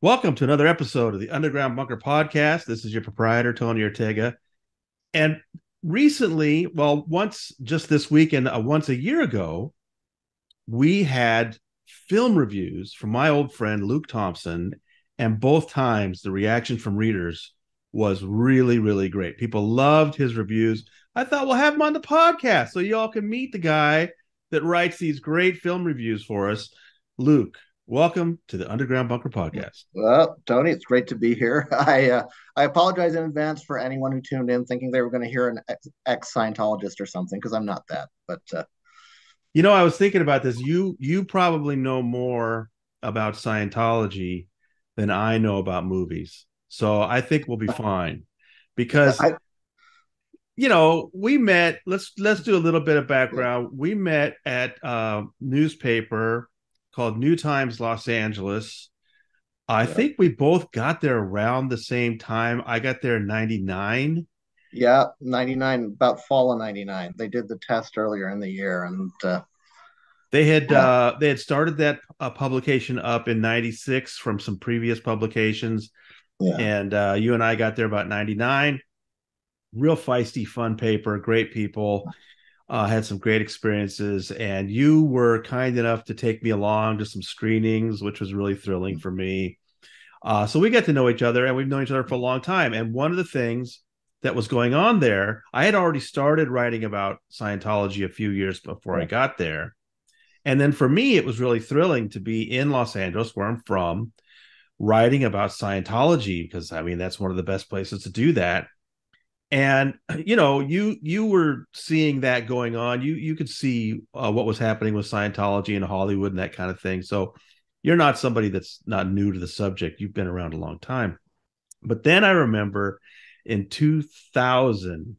Welcome to another episode of the Underground Bunker Podcast. This is your proprietor, Tony Ortega. And recently, well, once just this week and once a year ago, we had film reviews from my old friend, Luke Thompson. And both times, the reaction from readers was really, really great. People loved his reviews. I thought we'll have him on the podcast so y'all can meet the guy that writes these great film reviews for us. Luke, welcome to the Underground Bunker Podcast. Well, Tony, it's great to be here. I apologize in advance for anyone who tuned in thinking they were going to hear an ex Scientologist or something because I'm not that. But I was thinking about this. You probably know more about Scientology than I know about movies. So I think we'll be fine because I we met. Let's do a little bit of background. We met at a newspaper called New Times Los Angeles. I yeah, think we both got there around the same time. I got there in 99. yeah, 99, about fall of 99. They did the test earlier in the year, and yeah, They had started that publication up in 96 from some previous publications, yeah. and you and I got there about 99. Real feisty, fun paper, great people, had some great experiences, and you were kind enough to take me along to some screenings, which was really thrilling for me. So we got to know each other, and we've known each other for a long time. And one of the things that was going on there, I had already started writing about Scientology a few years before I got there. And then for me, it was really thrilling to be in Los Angeles, where I'm from, writing about Scientology, because I mean, that's one of the best places to do that. And you were seeing that going on. You could see what was happening with Scientology in Hollywood and that kind of thing. So you're not somebody that's not new to the subject. You've been around a long time. But then I remember in 2000,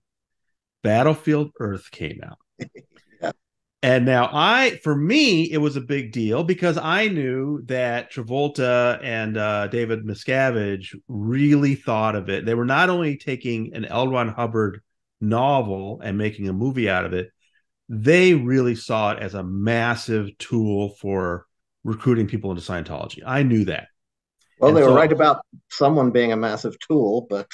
Battlefield Earth came out. Yeah. And now for me, it was a big deal because I knew that Travolta and David Miscavige really thought of it. They were not only taking an L. Ron Hubbard novel and making a movie out of it, they really saw it as a massive tool for recruiting people into Scientology. I knew that. Well, And they were so right about someone being a massive tool, but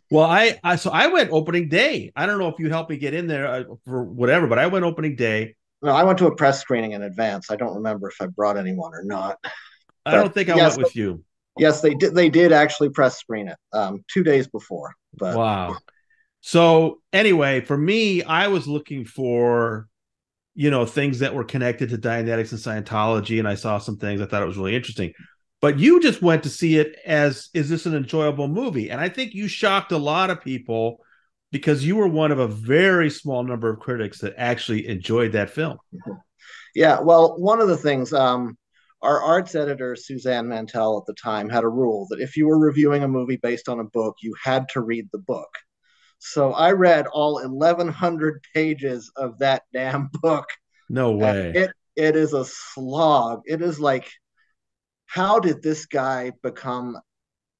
Well, I went opening day. I don't know if you helped me get in there for whatever, but I went opening day. no, I went to a press screening in advance. I don't remember if I brought anyone or not, I but don't think I went yes, with you. yes, they did. They did actually press screen it 2 days before, but. Wow. So anyway, for me, I was looking for, things that were connected to Dianetics and Scientology, and I saw some things I thought it was really interesting. But you just went to see it as, is this an enjoyable movie? And I think you shocked a lot of people because you were one of a very small number of critics that actually enjoyed that film. Yeah, well, one of the things, our arts editor, Suzanne Mantell, at the time had a rule that if you were reviewing a movie based on a book, you had to read the book. So I read all 1,100 pages of that damn book, No and way. it is a slog. It is like, how did this guy become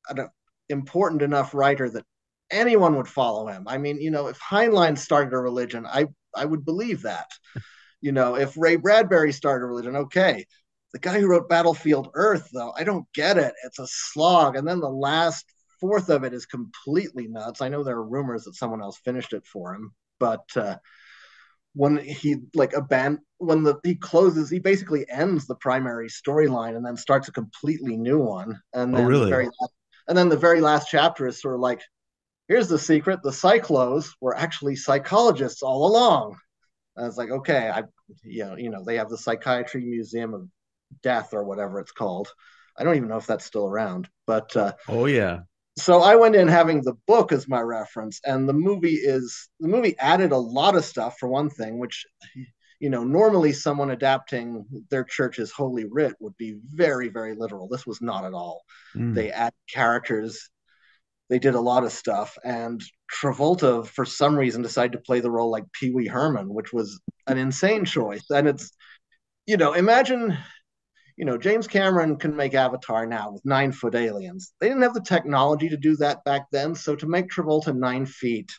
an important enough writer that anyone would follow him? I mean, if Heinlein started a religion, I would believe that. If Ray Bradbury started a religion, okay. The guy who wrote Battlefield Earth, though, I don't get it. It's a slog. And then the last fourth of it is completely nuts. I know there are rumors that someone else finished it for him, but when he he closes, he basically ends the primary storyline and then starts a completely new one. Oh, really? And then the very last chapter is sort of like, here's the secret: the Psychlos were actually psychologists all along. And it's like, okay, they have the Psychiatry Museum of Death or whatever it's called. I don't even know if that's still around, but Oh, yeah. so I went in having the book as my reference, and the movie added a lot of stuff for one thing, which normally someone adapting their church's holy writ would be very, very literal. This was not at all. Mm. They add characters, they did a lot of stuff, and Travolta for some reason decided to play the role like Pee Wee Herman, which was an insane choice. And it's imagine James Cameron can make Avatar now with 9 foot aliens. They didn't have the technology to do that back then. So to make Travolta 9 feet,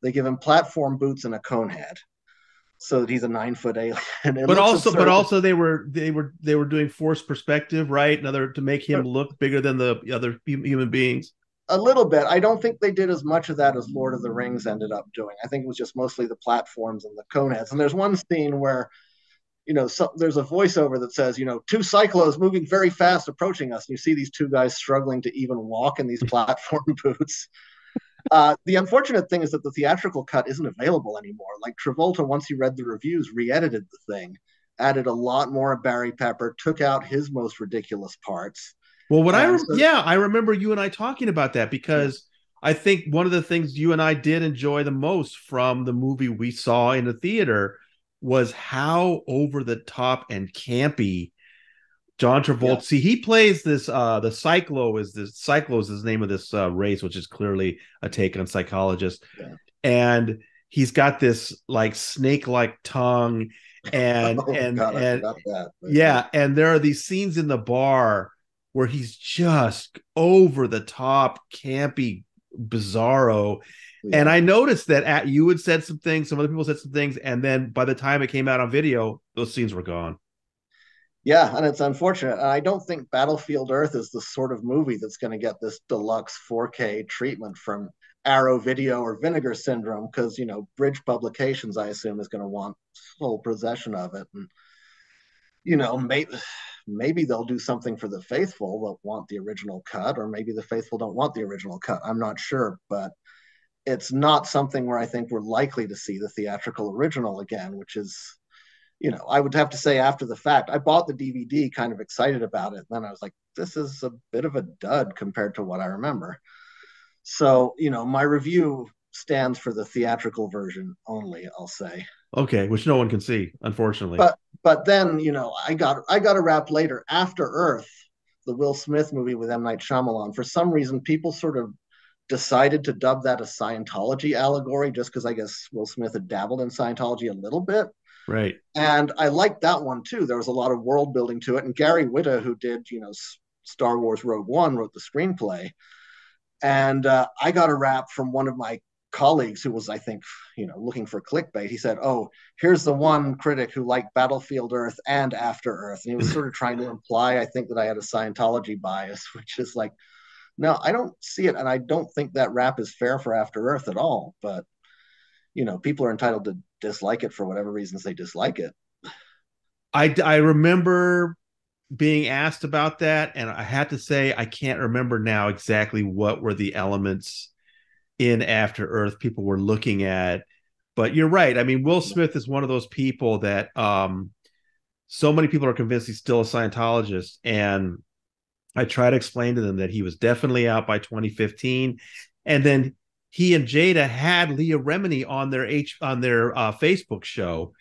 they give him platform boots and a cone head. so that he's a 9 foot alien. It But looks also, absurd. they were doing forced perspective, right? Another to make him look bigger than the other human beings. A little bit. I don't think they did as much of that as Lord of the Rings ended up doing. I think it was just mostly the platforms and the coneheads. And there's one scene where, there's a voiceover that says, two cyclos moving very fast approaching us. And you see these two guys struggling to even walk in these platform boots. The unfortunate thing is that the theatrical cut isn't available anymore. Like Travolta, once he read the reviews, re-edited the thing, added a lot more of Barry Pepper, took out his most ridiculous parts. Well, And so, yeah, I remember you and I talking about that yeah. because I think one of the things you and I did enjoy the most from the movie we saw in the theater was how over the top and campy John Yeah. Travolta. See, he plays this. Cyclo is the name of this race, which is clearly a take on Psychologist, Yeah. and he's got this like snake-like tongue, and Oh and God, I and forgot that. But yeah. yeah, and there are these scenes in the bar where he's just over the top, campy, bizarro. And Yeah. I noticed that you had said some things, some other people said some things, and then by the time it came out on video, those scenes were gone. Yeah, and it's unfortunate. And I don't think Battlefield Earth is the sort of movie that's going to get this deluxe 4K treatment from Arrow Video or Vinegar Syndrome, because Bridge Publications, I assume, is going to want full possession of it. And maybe they'll do something for the faithful that want the original cut, or maybe the faithful don't want the original cut. I'm not sure, but it's not something where I think we're likely to see the theatrical original again, which is, I would have to say after the fact, I bought the DVD kind of excited about it. And then I was like, this is a bit of a dud compared to what I remember. So, my review stands for the theatrical version only, I'll say. Okay, which no one can see, unfortunately. But then, I got a rap later, After Earth, the Will Smith movie with M. Night Shyamalan. For some reason, people sort of decided to dub that a Scientology allegory just because I guess Will Smith had dabbled in Scientology a little bit. Right. And I liked that one too. There was a lot of world building to it. And Gary Whitta, who did, Star Wars Rogue One, wrote the screenplay. And I got a rap from one of my colleagues who was, I think, looking for clickbait. He said, "Oh, here's the one critic who liked Battlefield Earth and After Earth," and he was sort of trying to imply, I think, that I had a Scientology bias, which is like, no, I don't see it, and I don't think that rap is fair for After Earth at all. But people are entitled to dislike it for whatever reasons they dislike it. I remember being asked about that, and I had to say I can't remember now exactly what were the elements in After Earth people were looking at. But you're right. I mean, Will Smith is one of those people that so many people are convinced he's still a Scientologist. And I try to explain to them that he was definitely out by 2015. And then he and Jada had Leah Remini on their Facebook show,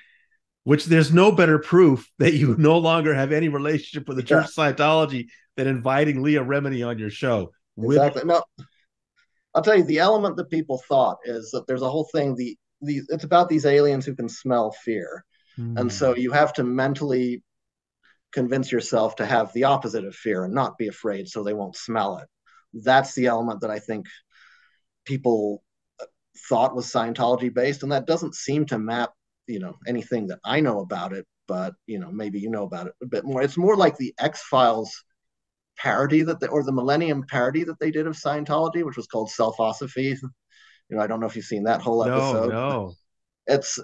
which there's no better proof that you no longer have any relationship with the Church Yeah, of Scientology than inviting Leah Remini on your show. With exactly. No, I'll tell you, the element that people thought is that there's a whole thing. It's about these aliens who can smell fear, and so you have to mentally convince yourself to have the opposite of fear and not be afraid, so they won't smell it. That's the element that I think people thought was Scientology based, and that doesn't seem to map, anything that I know about it. But maybe you know about it a bit more. It's more like the X Files parody or the Millennium parody that they did of Scientology, which was called Selfosophy. I don't know if you've seen that whole no, episode. no. It's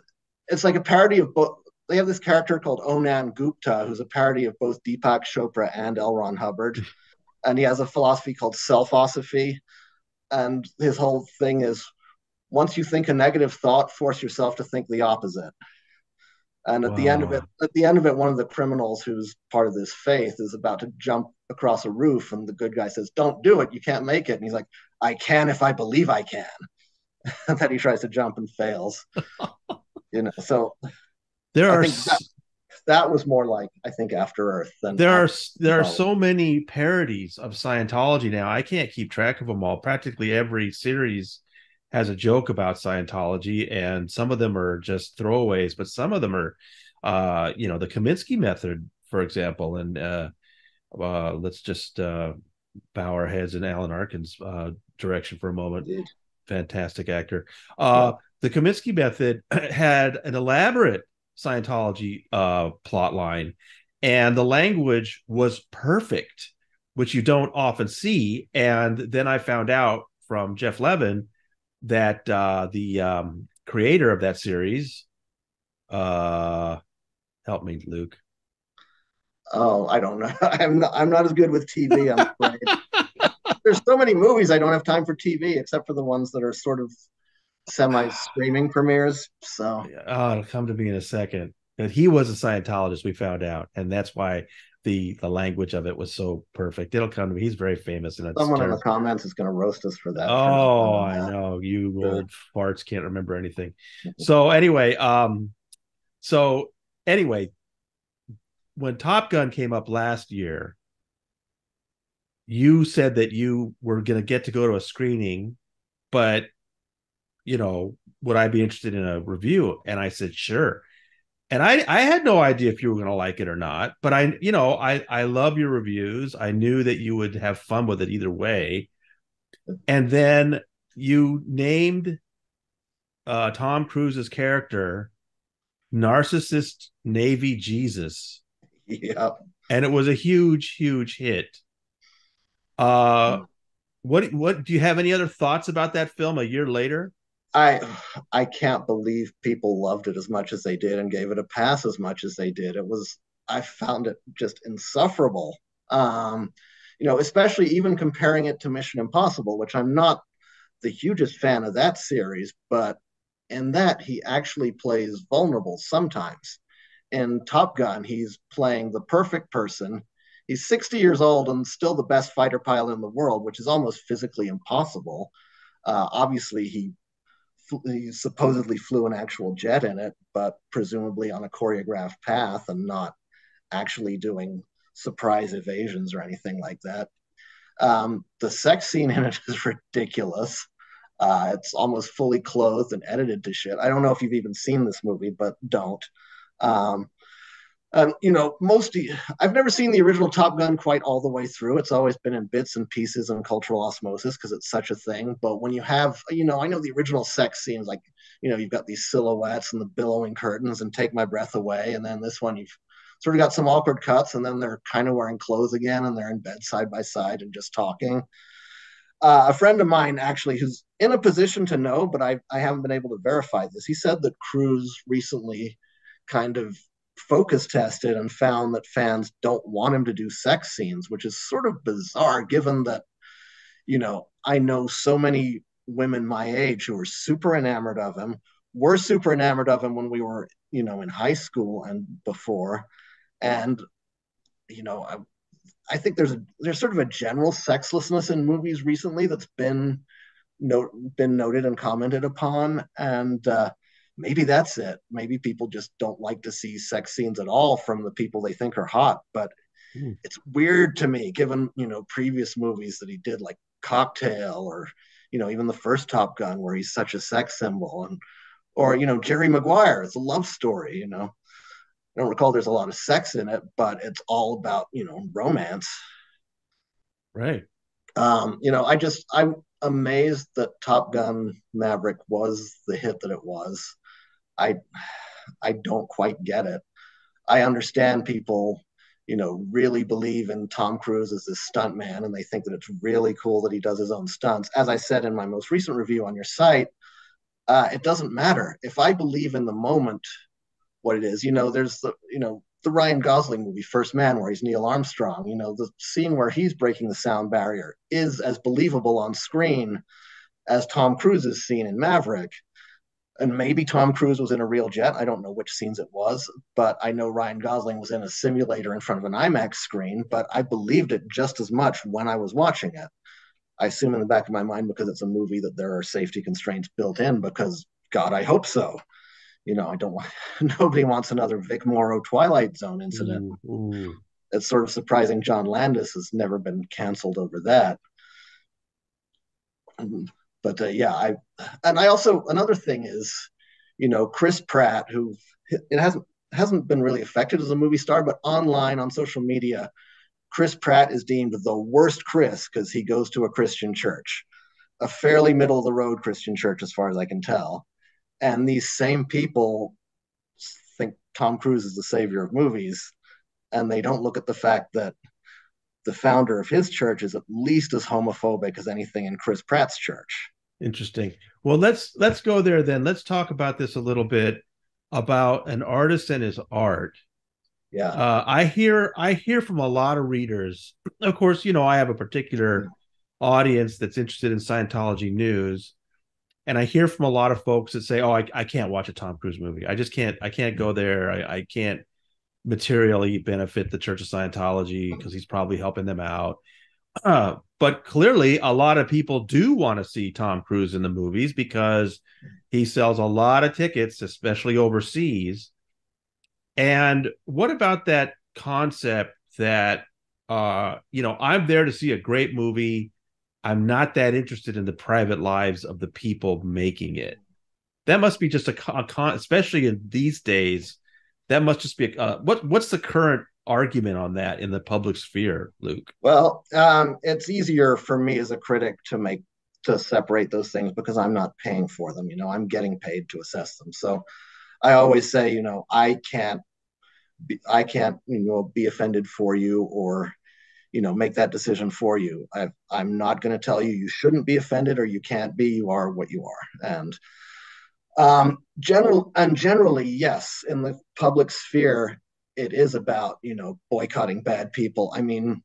it's like a parody of both. They have this character called Onan Gupta, who's a parody of both Deepak Chopra and L. Ron Hubbard, and he has a philosophy called Selfosophy, and his whole thing is once you think a negative thought, force yourself to think the opposite. And Wow. at the end of it, one of the criminals who's part of this faith is about to jump across a roof, and the good guy says, "Don't do it. You can't make it." And he's like, "I can if I believe I can." And then he tries to jump and fails. So There I are think that was more like, I think, After Earth than there are actual there are Scientology. so many parodies of Scientology now. I can't keep track of them all. Practically every series has a joke about Scientology, and some of them are just throwaways, but some of them are, the Kaminsky method, for example. And let's just bow our heads in Alan Arkin's direction for a moment. fantastic actor. Yeah. The Kominsky method had an elaborate Scientology plot line, and the language was perfect, which you don't often see. And then I found out from Jeff Levin that the creator of that series, uh, help me, Luke. Oh, I don't know. I'm not as good with TV, I'm afraid. There's so many movies I don't have time for TV, except for the ones that are sort of semi-streaming premieres. So Oh, it'll come to me in a second. But he was a Scientologist, we found out, and that's why the language of it was so perfect. It'll come to me. He's very famous, and it's someone in the terrible. comments is going to roast us for that. For not Oh, knowing I that. know you Sure. old farts can't remember anything. So anyway, so anyway, when Top Gun came up last year, you said that you were going to get to go to a screening, but would I be interested in a review? And I said, sure. And I had no idea if you were going to like it or not, but I love your reviews. I knew that you would have fun with it either way. And then you named Tom Cruise's character Narcissist Navy Jesus, Yeah. and it was a huge, huge hit. Uh, what do you have any other thoughts about that film a year later? I I can't believe people loved it as much as they did and gave it a pass as much as they did. I found it just insufferable. Especially even comparing it to Mission Impossible, which I'm not the hugest fan of that series, but in that he actually plays vulnerable sometimes. In Top Gun, he's playing the perfect person. He's 60 years old and still the best fighter pilot in the world, which is almost physically impossible. Obviously, he supposedly flew an actual jet in it, but presumably on a choreographed path and not actually doing surprise evasions or anything like that. The sex scene in it is ridiculous. It's almost fully clothed and edited to shit. I don't know if you've even seen this movie, but don't. Um, most I've never seen the original Top Gun quite all the way through. It's always been in bits and pieces and cultural osmosis because it's such a thing. But when you have, I know the original sex scenes, like, you've got these silhouettes and the billowing curtains and Take My Breath Away, and then this one you've sort of got some awkward cuts, and then they're kind of wearing clothes again, and they're in bed side by side and just talking. A friend of mine actually, who's in a position to know, but I haven't been able to verify this. He said that Cruise recently kind of focus tested and found that fans don't want him to do sex scenes, which is sort of bizarre given that, I know so many women my age who are super enamored of him. We're super enamored of him when we were, in high school and before. And, I think there's sort of a general sexlessness in movies recently that's been noted and commented upon, and maybe that's it. Maybe people just don't like to see sex scenes at all from the people they think are hot. But Mm. it's weird to me, given previous movies that he did, like Cocktail, or even the first Top Gun, where he's such a sex symbol, and or Jerry Maguire. It's a love story. I don't recall there's a lot of sex in it, but it's all about romance. Right. I'm amazed that Top Gun Maverick was the hit that it was. I I don't quite get it. I understand people, really believe in Tom Cruise as this stunt man, and they think that it's really cool that he does his own stunts. As I said in my most recent review on your site, it doesn't matter if I believe in the moment what it is. There's the Ryan Gosling movie, First Man, where he's Neil Armstrong. The scene where he's breaking the sound barrier is as believable on screen as Tom Cruise's scene in Maverick. And maybe Tom Cruise was in a real jet. I don't know which scenes it was, but I know Ryan Gosling was in a simulator in front of an IMAX screen, but I believed it just as much when I was watching it. I assume in the back of my mind, because it's a movie, that there are safety constraints built in, because God, I hope so. I don't want, nobody wants another Vic Morrow Twilight Zone incident. Ooh, ooh. It's sort of surprising John Landis has never been canceled over that. But yeah, I also, another thing is, Chris Pratt, who it hasn't been really affected as a movie star, but online on social media, Chris Pratt is deemed the worst Chris because he goes to a Christian church. a fairly middle of the road Christian church, as far as I can tell. And these same people think Tom Cruise is the savior of movies, and they don't look at the fact that the founder of his church is at least as homophobic as anything in Chris Pratt's church. Interesting. Well, let's go there then. Let's talk about this a little bit about an artist and his art. Yeah. I hear from a lot of readers. Of course, I have a particular audience that's interested in Scientology news, and I hear from a lot of folks that say, "Oh, I can't watch a Tom Cruise movie. I just can't. I can't go there. I can't materially benefit the Church of Scientology because he's probably helping them out." But clearly, a lot of people do want to see Tom Cruise in the movies because he sells a lot of tickets, especially overseas. And what about that concept that I'm there to see a great movie. I'm not that interested in the private lives of the people making it. That must be just especially in these days. That must just be what's the current argument on that in the public sphere, Luke? Well, it's easier for me as a critic to separate those things because I'm not paying for them. I'm getting paid to assess them. So I always say, I can't, be offended for you or, make that decision for you. I'm not going to tell you you shouldn't be offended or you can't be. You are what you are, and generally, yes, in the public sphere, it is about boycotting bad people. I mean,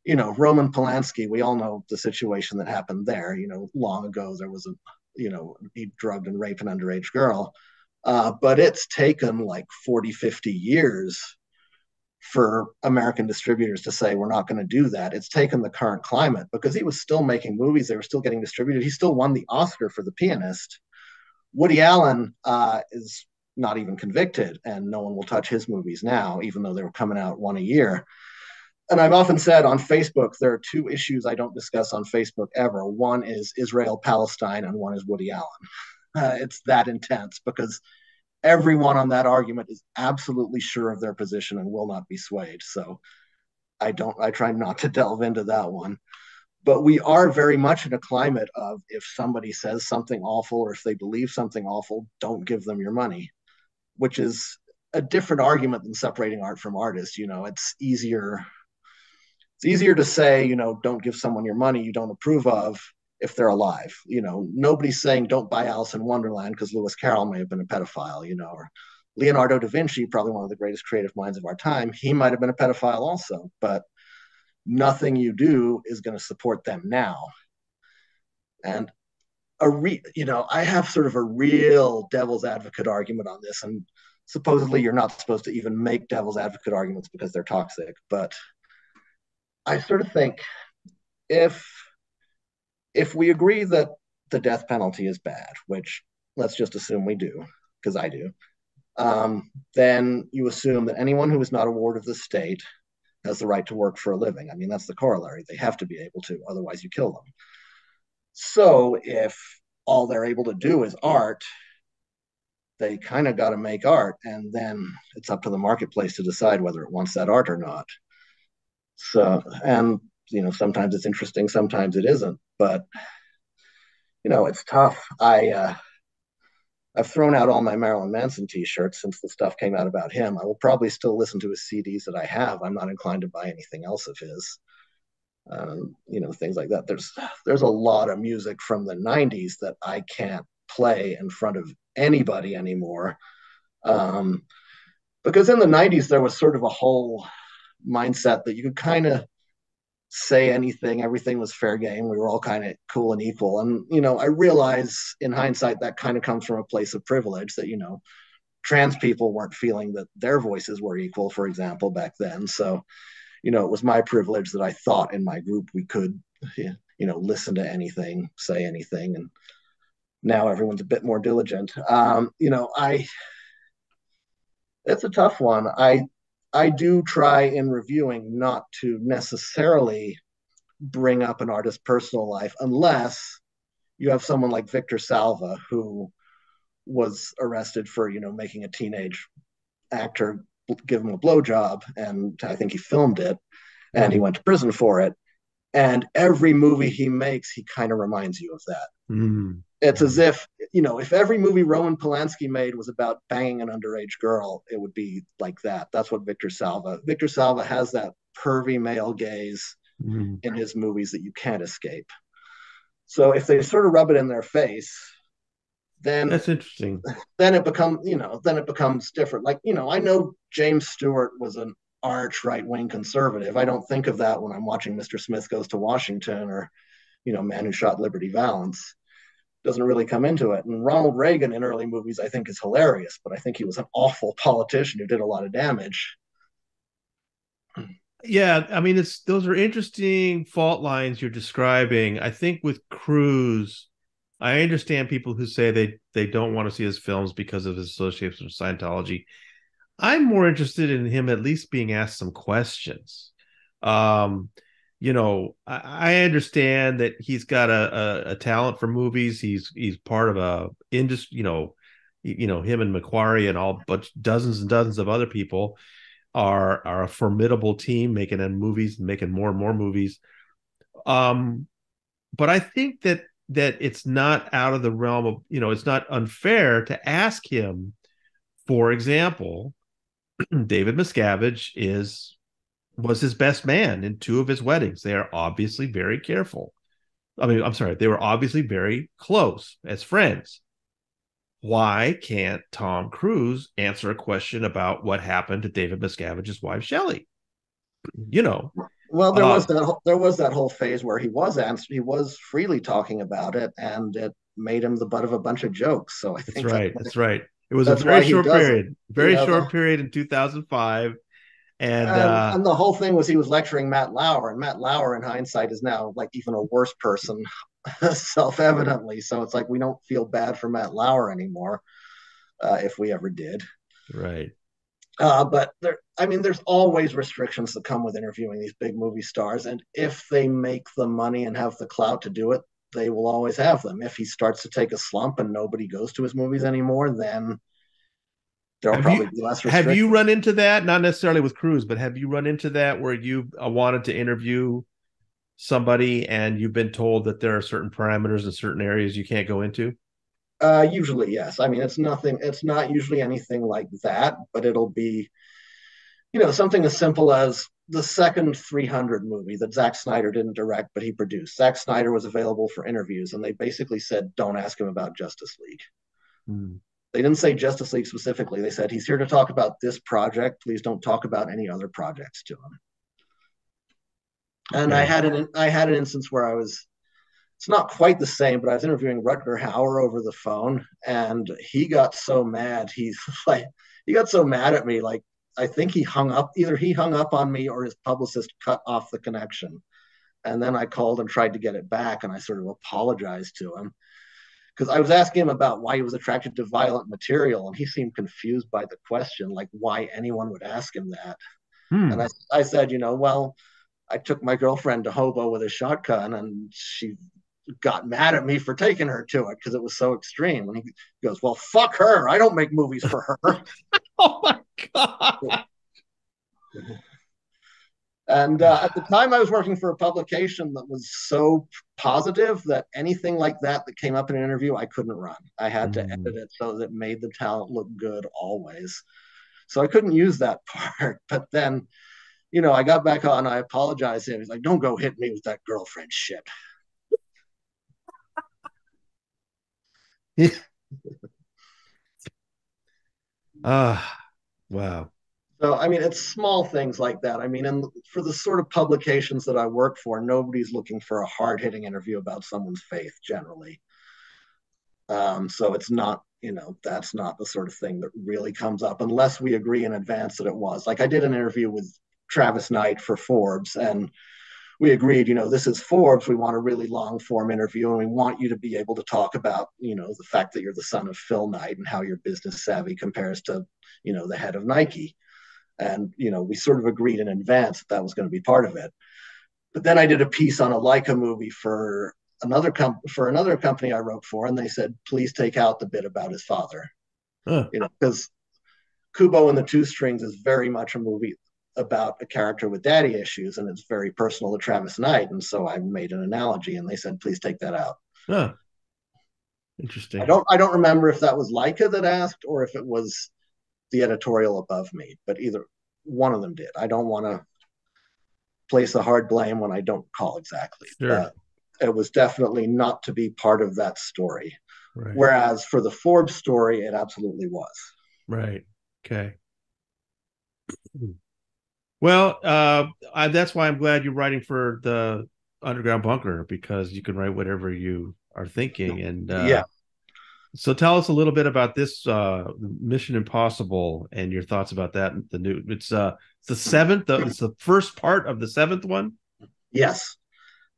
Roman Polanski. We all know the situation that happened there. Long ago there was he drugged and raped an underage girl. But it's taken like 40, 50 years for American distributors to say, we're not going to do that. It's taken the current climate because he was still making movies. They were still getting distributed. He still won the Oscar for The Pianist. Woody Allen is not even convicted, and no one will touch his movies now, even though they were coming out one a year. And I've often said on Facebook, there are two issues I don't discuss on Facebook ever. One is Israel, Palestine, and one is Woody Allen. It's that intense because everyone on that argument is absolutely sure of their position and will not be swayed. So I try not to delve into that one. But we are very much in a climate of if somebody says something awful or if they believe something awful, don't give them your money, which is a different argument than separating art from artists. It's easier to say, don't give someone your money you don't approve of if they're alive. Nobody's saying don't buy Alice in Wonderland because Lewis Carroll may have been a pedophile, or Leonardo da Vinci, probably one of the greatest creative minds of our time. He might have been a pedophile also, but nothing you do is going to support them now. And I have sort of a real devil's advocate argument on this. And supposedly you're not supposed to even make devil's advocate arguments because they're toxic. But I sort of think if we agree that the death penalty is bad, which let's just assume we do, because I do, then you assume that anyone who is not a ward of the state has the right to work for a living. I mean, that's the corollary. They have to be able to, otherwise you kill them. So if all they're able to do is art, they kind of got to make art, and then it's up to the marketplace to decide whether it wants that art or not. So, and sometimes it's interesting, sometimes it isn't, but it's tough. I've thrown out all my Marilyn Manson t-shirts since the stuff came out about him. I will probably still listen to his CDs that I have. I'm not inclined to buy anything else of his. Things like that. There's a lot of music from the 90s that I can't play in front of anybody anymore. Because in the 90s, there was sort of a whole mindset that you could kind of say anything, everything was fair game. We were all kind of cool and equal. And, I realize in hindsight that kind of comes from a place of privilege that, trans people weren't feeling that their voices were equal, for example, back then. So, it was my privilege that I thought in my group we could, listen to anything, say anything. And now everyone's a bit more diligent. It's a tough one. I do try in reviewing not to necessarily bring up an artist's personal life unless you have someone like Victor Salva, who was arrested for, making a teenage actor give him a blowjob, and I think he filmed it, and he went to prison for it. And every movie he makes, he kind of reminds you of that. Mm. It's as if, if every movie Roman Polanski made was about banging an underage girl, it would be like that. That's what Victor Salva has that pervy male gaze Mm. in his movies that you can't escape. So if they sort of rub it in their face, then That's interesting. then it becomes different. Like, I know James Stewart was an arch right wing conservative. I don't think of that when I'm watching Mr. Smith Goes to Washington or, Man Who Shot Liberty Valance. Doesn't really come into it. And Ronald Reagan in early movies, I think, is hilarious, but I think he was an awful politician who did a lot of damage. Yeah, I mean, it's those are interesting fault lines you're describing. I think with Cruise, I understand people who say they don't want to see his films because of his association with Scientology. I'm more interested in him at least being asked some questions. Um, I understand that he's got a talent for movies. He's part of a industry, him and Macquarie and all, but dozens and dozens of other people are a formidable team making movies and making more and more movies. Um, but I think that it's not out of the realm of, it's not unfair to ask him, for example, David Miscavige was his best man in two of his weddings. They are obviously very careful. I mean, I'm sorry, they were obviously very close as friends. Why can't Tom Cruise answer a question about what happened to David Miscavige's wife, Shelley? You know, Well, uh, there was that whole phase where he was freely talking about it, and it made him the butt of a bunch of jokes. So I that's think right. That's right. It was a that's why he does it. very Yeah, short period in 2005. And and the whole thing was he was lecturing Matt Lauer, and Matt Lauer, in hindsight, is now like even a worse person, self-evidently. So it's like we don't feel bad for Matt Lauer anymore, if we ever did. right. But there's always restrictions that come with interviewing these big movie stars, and if they make the money and have the clout to do it, they will always have them. If he starts to take a slump and nobody goes to his movies anymore, then there'll Have you probably be less have you run restrictions. into that? Not necessarily with Cruise, but have you run into that where you wanted to interview somebody and you've been told that there are certain parameters in certain areas you can't go into? Usually, yes. I mean, it's nothing. It's not usually anything like that, but it'll be, something as simple as the second 300 movie that Zack Snyder didn't direct, but he produced. Zack Snyder was available for interviews, and they basically said, "Don't ask him about Justice League." Hmm. They didn't say Justice League specifically. They said he's here to talk about this project. Please don't talk about any other projects to him. And Okay. I had an instance where I was, it's not quite the same, but I was interviewing Rutger Hauer over the phone, and he got so mad. He's like, he got so mad at me. Like, I think he hung up. Either he hung up on me or his publicist cut off the connection. And then I called and tried to get it back, and I sort of apologized to him because I was asking him about why he was attracted to violent material, and he seemed confused by the question, like why anyone would ask him that. And Hmm. I said, well, I took my girlfriend to Hobo with a shotgun, and she got mad at me for taking her to it because it was so extreme. And he goes, "Well, fuck her. I don't make movies for her." Oh my God. And at the time, I was working for a publication that was so positive that anything like that came up in an interview, I couldn't run. I had to edit Hmm. it so that it made the talent look good always. So I couldn't use that part. But then, I got back on. I apologized to him. He's like, "Don't go hit me with that girlfriend shit." Ah, wow. So, I mean, it's small things like that. I mean, and for the sort of publications that I work for, nobody's looking for a hard hitting interview about someone's faith generally. So it's not, that's not the sort of thing that really comes up unless we agree in advance that it was. Like I did an interview with Travis Knight for Forbes, and we agreed, this is Forbes. We want a really long form interview, and we want you to be able to talk about, the fact that you're the son of Phil Knight and how your business savvy compares to, the head of Nike. And, we sort of agreed in advance that that was going to be part of it. But then I did a piece on a Leica movie for another company I wrote for, and they said, please take out the bit about his father. Huh. Because Kubo and the Two Strings is very much a movie. about a character with daddy issues, and it's very personal to Travis Knight. And so I made an analogy, and they said, please take that out. Huh, I interesting. don't remember if that was Leica that asked or if it was the editorial above me, but either one of them did. I don't want to place a hard blame when I don't call exactly, Sure. but it was definitely not to be part of that story. Right. Whereas for the Forbes story, it absolutely was. Right. Okay. Well, that's why I'm glad you're writing for the Underground Bunker, because you can write whatever you are thinking. And Yeah. so tell us a little bit about this Mission Impossible and your thoughts about that. The new it's the seventh. It's the first part of the seventh one. Yes.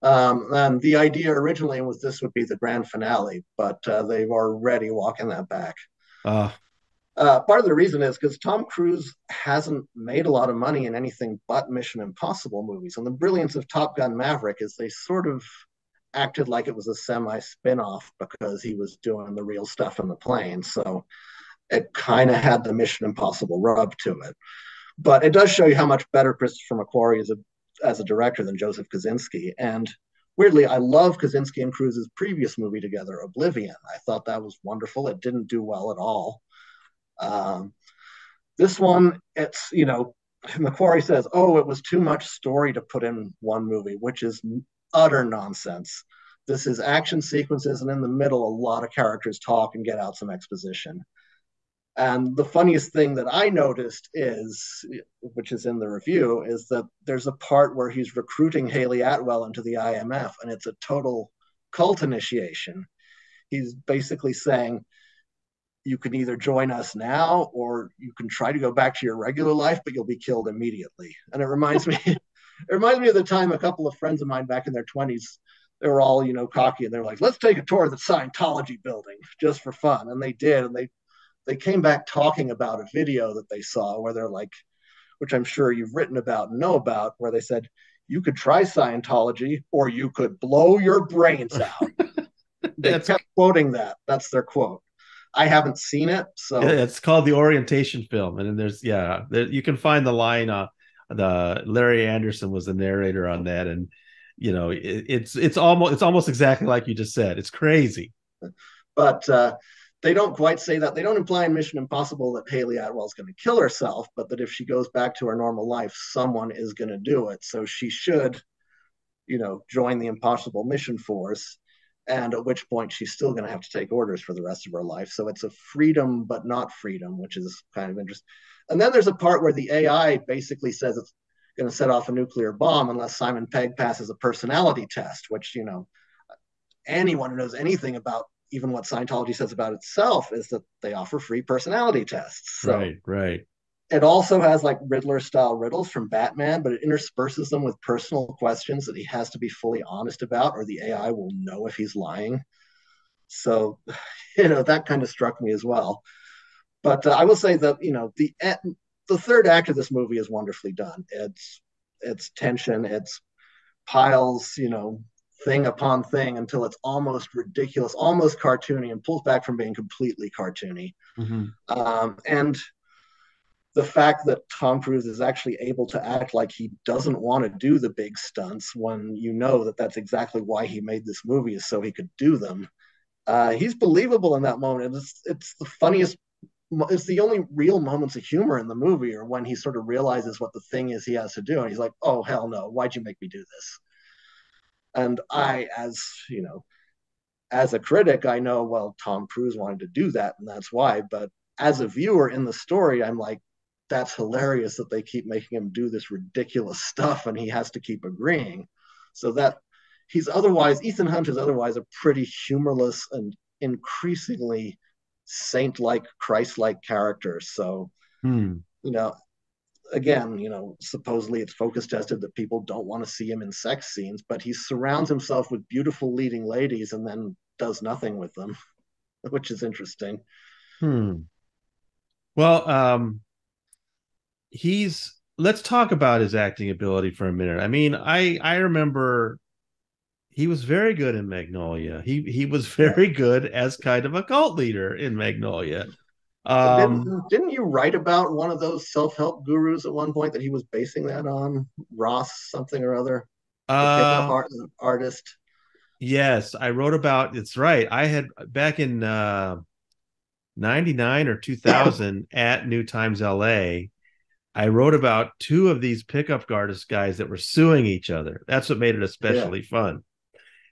And the idea originally was this would be the grand finale, but they've already walking that back. Uh, Part of the reason is because Tom Cruise hasn't made a lot of money in anything but Mission Impossible movies. And the brilliance of Top Gun Maverick is they sort of acted like it was a semi spin off because he was doing the real stuff in the plane. So it kind of had the Mission Impossible rub to it. But it does show you how much better Christopher McQuarrie is as a director than Joseph Kosinski. And weirdly, I love Kosinski and Cruise's previous movie together, Oblivion. I thought that was wonderful. It didn't do well at all. Um, this one, it's, McQuarrie says, oh, it was too much story to put in one movie, which is utter nonsense. This is action sequences, and in the middle, a lot of characters talk and get out some exposition. And the funniest thing that I noticed is, which is in the review, is that there's a part where he's recruiting Haley Atwell into the IMF, and it's a total cult initiation. He's basically saying, you can either join us now or you can try to go back to your regular life, but you'll be killed immediately. And it reminds me, of the time a couple of friends of mine back in their 20s, they were all, cocky, and they're like, let's take a tour of the Scientology building just for fun. And they did. And they came back talking about a video that they saw where they're like, which I'm sure you've written about and know about, where they said, you could try Scientology or you could blow your brains out. They that's kept quoting that. That's their quote. I haven't seen it, so it's called the orientation film, and then there's you can find the line. The Larry Anderson was the narrator on that, and it's almost exactly like you just said. It's crazy. but they don't quite say that. They don't imply in Mission Impossible that Haley Atwell's going to kill herself, but that if she goes back to her normal life, someone is going to do it. So she should, join the Impossible Mission Force, and at which point she's still going to have to take orders for the rest of her life. So it's a freedom, but not freedom, which is kind of interesting. And then there's a part where the AI basically says it's going to set off a nuclear bomb unless Simon Pegg passes a personality test, which, anyone who knows anything about even what Scientology says about itself is that they offer free personality tests. So Right. it also has like Riddler style riddles from Batman, but it intersperses them with personal questions that he has to be fully honest about, or the AI will know if he's lying. So, that kind of struck me as well. But I will say that the third act of this movie is wonderfully done. It's tension, it's piles, thing upon thing until it's almost ridiculous, almost cartoony, and pulls back from being completely cartoony. Mm-hmm. And the fact that Tom Cruise is actually able to act like he doesn't want to do the big stunts when that that's exactly why he made this movie, is so he could do them. He's believable in that moment. It's the funniest. It's the only real moments of humor in the movie, or when he sort of realizes what the thing is he has to do, and he's like, "Oh hell no! Why'd you make me do this?" And I, as a critic, I know, well, Tom Cruise wanted to do that, and that's why. But as a viewer in the story, I'm like, that's hilarious that they keep making him do this ridiculous stuff and he has to keep agreeing. So that Ethan Hunt is otherwise a pretty humorless and increasingly saint-like, Christ-like character. So, Hmm. again, supposedly it's focus tested that people don't want to see him in sex scenes, but he surrounds himself with beautiful leading ladies and then does nothing with them, which is interesting. Hmm. Well, let's talk about his acting ability for a minute. I mean, I remember he was very good in Magnolia. He was Yeah. very good as kind of a cult leader in Magnolia. Um, Didn't you write about one of those self-help gurus at one point that he was basing that on? Ross something or other, the uh, artist. yes, I wrote about. It's right. I had back in 99 or 2000 at New Times LA. I wrote about two of these pickup artist guys that were suing each other. That's what made it Yeah. especially fun.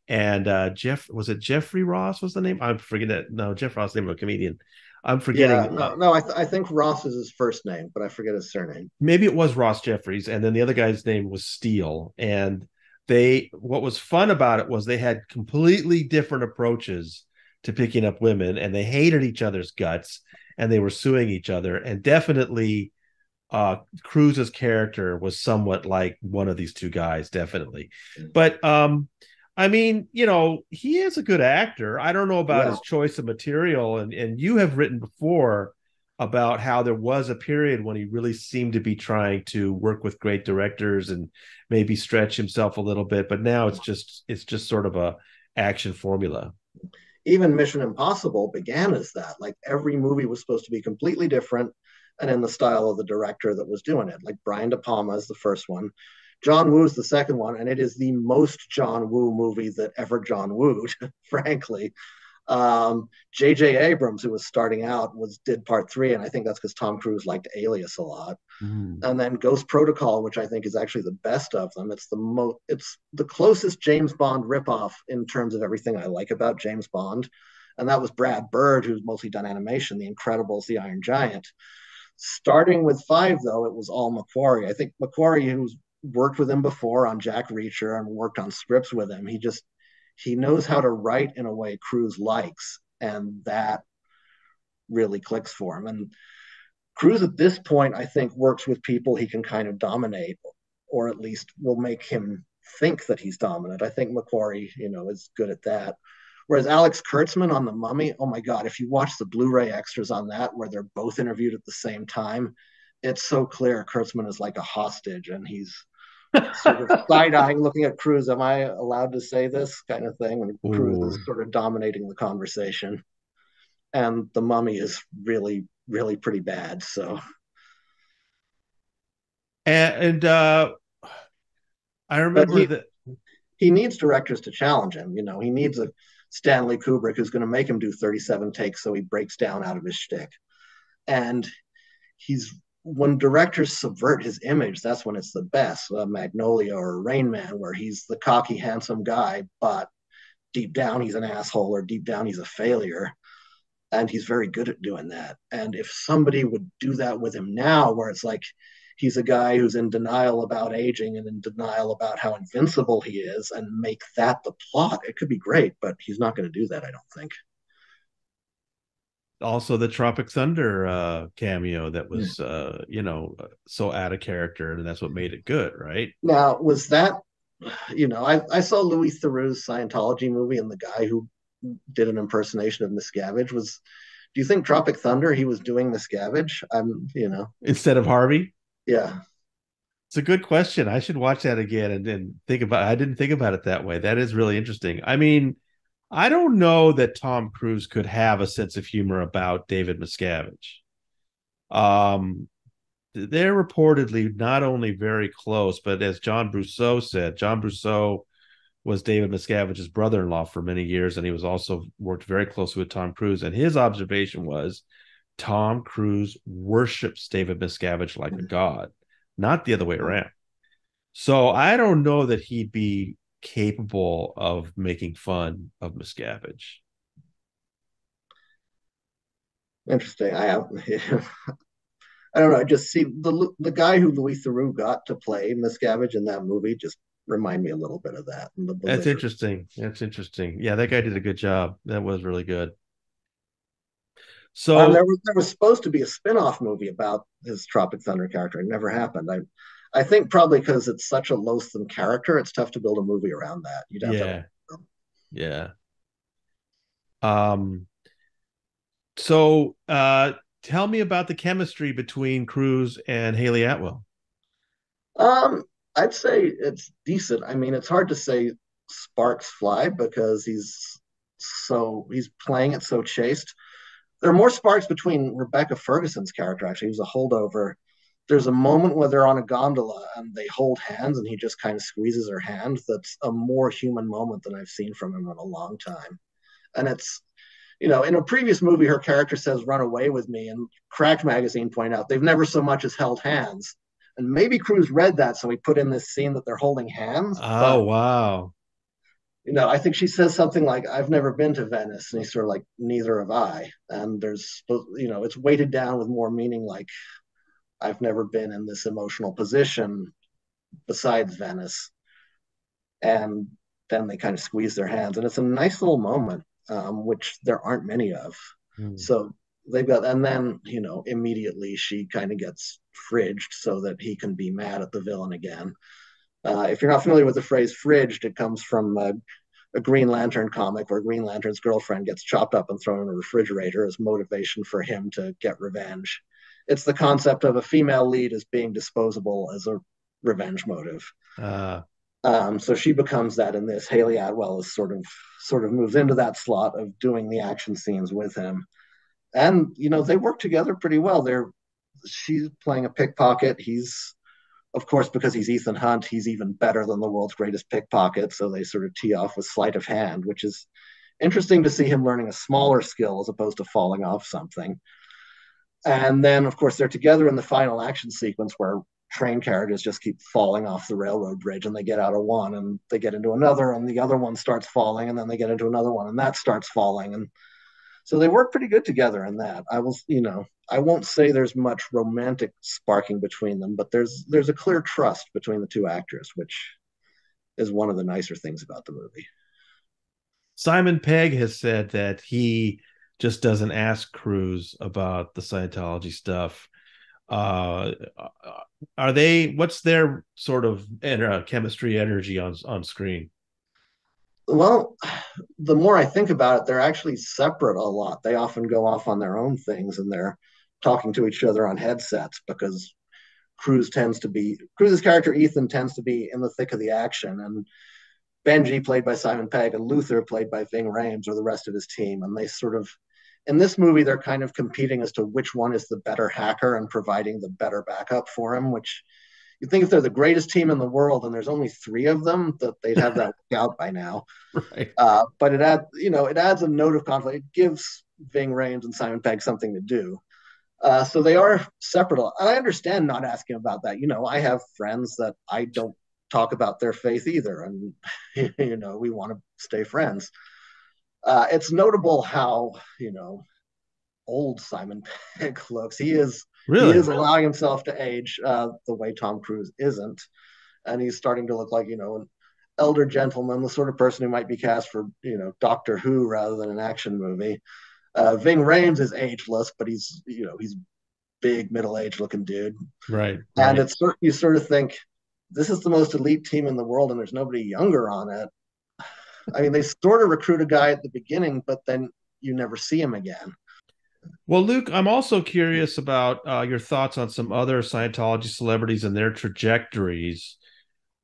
And Jeff, was it Jeffrey Ross was the name? I'm forgetting that. No, Jeff Ross, name of a comedian. I'm Yeah, forgetting. no, I think Ross is his first name, but I forget his surname. Maybe it was Ross Jeffries, and then the other guy's name was Steele. And they, what was fun about it was they had completely different approaches to picking up women, and they hated each other's guts, and they were suing each other. And definitely, Cruz's character was somewhat like one of these two guys, definitely. But I mean, he is a good actor. I don't know about Yeah. his choice of material, and you have written before about how there was a period when he really seemed to be trying to work with great directors and maybe stretch himself a little bit, but now it's just sort of a action formula. Even Mission Impossible began as that. Like every movie was supposed to be completely different and in the style of the director that was doing it. Like Brian De Palma is the first one. John Woo's the second one, and it is the most John Woo movie that ever John Wooed, frankly. J.J. Abrams, who was starting out, did part three, and I think that's because Tom Cruise liked Alias a lot. Mm. And then Ghost Protocol, which I think is actually the best of them. It's the closest James Bond ripoff in terms of everything I like about James Bond. And that was Brad Bird, who's mostly done animation, The Incredibles, The Iron Giant. Starting with five, though, it was all McQuarrie. I think McQuarrie, who's worked with him before on Jack Reacher and worked on scripts with him, he knows how to write in a way Cruise likes, and that really clicks for him. And Cruz at this point, I think, works with people he can kind of dominate, or at least will make him think that he's dominant. I think McQuarrie, is good at that. Whereas Alex Kurtzman on The Mummy, oh my God, if you watch the Blu-ray extras on that, where they're both interviewed at the same time, it's so clear Kurtzman is like a hostage, and he's sort of side-eyeing, looking at Cruz. Am I allowed to say this kind of thing? And Cruz is Ooh. sort of dominating the conversation. And The Mummy is really, really pretty bad. So And I but remember he that. he needs directors to challenge him. He needs a Stanley Kubrick who's going to make him do 37 takes so he breaks down out of his shtick. And he's when directors subvert his image, that's when it's the best. Magnolia or Rain Man, where he's the cocky, handsome guy, but deep down he's an asshole, or deep down he's a failure. And he's very good at doing that. And if somebody would do that with him now, where it's like he's a guy who's in denial about aging and in denial about how invincible he is, and make that the plot, it could be great. But he's not going to do that, I don't think. Also the Tropic Thunder cameo that Yeah. was so out of character, and that's what made it good, right? Now, was that, I saw Louis Theroux's Scientology movie, and the guy who did an impersonation of Miscavige do you think Tropic Thunder, he was doing Miscavige? Instead of Harvey. Yeah. It's a good question. I should watch that again and think about. I didn't think about it that way. That is really interesting. I mean, I don't know that Tom Cruise could have a sense of humor about David Miscavige. Um, they're reportedly not only very close, but as John Brousseau said, John Brousseau was David Miscavige's brother-in-law for many years, and he was also worked very closely with Tom Cruise. And his observation was Tom Cruise worships David Miscavige like a god, not the other way around. So I don't know that he'd be capable of making fun of Miscavige. Interesting. I don't know. I just see the guy who Louis Theroux got to play Miscavige in that movie just remind me a little bit of that, and the That's belligerent. interesting. That's interesting. Yeah, that guy did a good job. That was really good. So There was supposed to be a spin-off movie about his Tropic Thunder character. It never happened. I think probably because it's such a loathsome character, it's tough to build a movie around that. You'd have to have yeah, yeah. Um, so tell me about the chemistry between Cruz and Haley Atwell. Um, I'd say it's decent. I mean, it's hard to say sparks fly because he's playing it so chaste. There are more sparks between Rebecca Ferguson's character, actually, who's a holdover. There's a moment where they're on a gondola and they hold hands and he just kind of squeezes her hand. That's a more human moment than I've seen from him in a long time. And it's, in a previous movie, her character says, "Run away with me." And Cracked Magazine point out they've never so much as held hands. And maybe Cruise read that, so he put in this scene that they're holding hands. Oh, But wow. I think she says something like, "I've never been to Venice." And he's sort of like, "Neither have I." And it's weighted down with more meaning like, "I've never been in this emotional position besides Venice." And then they kind of squeeze their hands. And it's a nice little moment, which there aren't many of. Hmm. So they've got, and then, immediately she kind of gets fridged so that he can be mad at the villain again. If you're not familiar with the phrase fridged, it comes from a Green Lantern comic where Green Lantern's girlfriend gets chopped up and thrown in a refrigerator as motivation for him to get revenge. It's the concept of a female lead as being disposable as a revenge motive. Uh, So she becomes that in this. Haley Atwell is sort of moves into that slot of doing the action scenes with him, and they work together pretty well. She's playing a pickpocket. He's, of course, because he's Ethan Hunt, he's even better than the world's greatest pickpocket. So they sort of tee off with sleight of hand, which is interesting to see him learning a smaller skill as opposed to falling off something. And then, of course, they're together in the final action sequence where train carriages just keep falling off the railroad bridge and they get out of one and they get into another and the other one starts falling and then they get into another one and that starts falling. And so they work pretty good together in that. I won't say there's much romantic sparking between them, but there's a clear trust between the two actors, which is one of the nicer things about the movie. Simon Pegg has said that he just doesn't ask Cruise about the Scientology stuff. Uh, are they? What's their sort of chemistry energy on screen? Well, the more I think about it, they're actually separate a lot. They often go off on their own things and they're talking to each other on headsets because Cruise's character Ethan tends to be in the thick of the action, and Benji, played by Simon Pegg, and Luther, played by Ving Rhames, are the rest of his team. And they sort of, in this movie, they're kind of competing as to which one is the better hacker and providing the better backup for him, which you'd think if they're the greatest team in the world and there's only three of them, that they'd have that worked out by now. Right. But it adds a note of conflict. It gives Ving Rhames and Simon Pegg something to do. So they are separate. And I understand not asking about that. I have friends that I don't talk about their faith either. And, we want to stay friends. It's notable how, old Simon Pegg looks. He is Really? allowing himself to age the way Tom Cruise isn't. And he's starting to look like, an elder gentleman, the sort of person who might be cast for, Doctor Who rather than an action movie. Ving Rhames is ageless, but he's big, middle-aged looking dude. Right. And Right. you sort of think this is the most elite team in the world, and there's nobody younger on it. I mean, they sort of recruit a guy at the beginning, but then you never see him again. Well, Luke, I'm also curious about your thoughts on some other Scientology celebrities and their trajectories.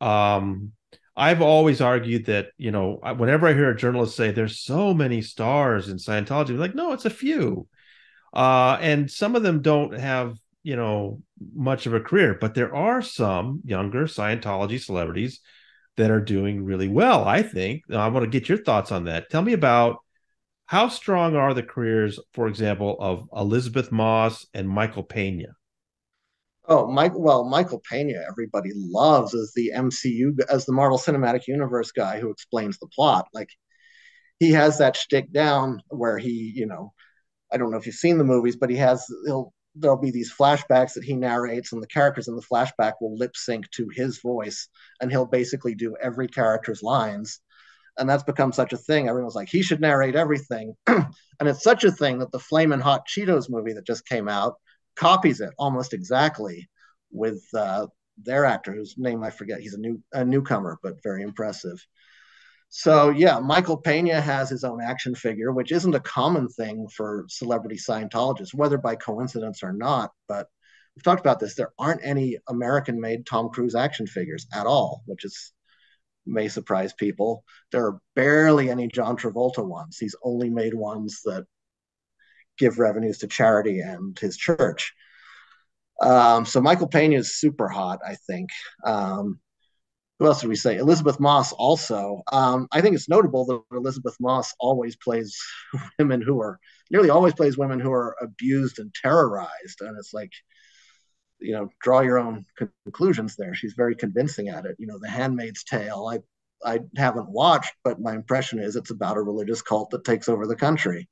Um, I've always argued that, whenever I hear a journalist say there's so many stars in Scientology, I'm like, no, it's a few. And some of them don't have, much of a career, but there are some younger Scientology celebrities that are doing really well, I think. I want to get your thoughts on that. Tell me about how strong are the careers, for example, of Elizabeth Moss and Michael Pena? Oh, Michael Pena, everybody loves as the MCU, as the Marvel Cinematic Universe guy who explains the plot. Like, he has that shtick down where I don't know if you've seen the movies, but there'll be these flashbacks that he narrates, and the characters in the flashback will lip sync to his voice, and he'll basically do every character's lines. And that's become such a thing. Everyone's like, he should narrate everything. And it's such a thing that the Flamin' Hot Cheetos movie that just came out copies it almost exactly with their actor, whose name I forget. He's a newcomer, but very impressive. So yeah, Michael Pena has his own action figure, which isn't a common thing for celebrity Scientologists, whether by coincidence or not. But we've talked about this. There aren't any American-made Tom Cruise action figures at all, which is may surprise people. There are barely any John Travolta ones. He's only made ones that give revenues to charity and his church. So Michael Pena is super hot, I think. Who else did we say? Elizabeth Moss also. I think it's notable that Elizabeth Moss always plays women who are nearly always plays women who are abused and terrorized, and it's like, draw your own conclusions there. She's very convincing at it. The Handmaid's Tale. I haven't watched, but my impression is it's about a religious cult that takes over the country.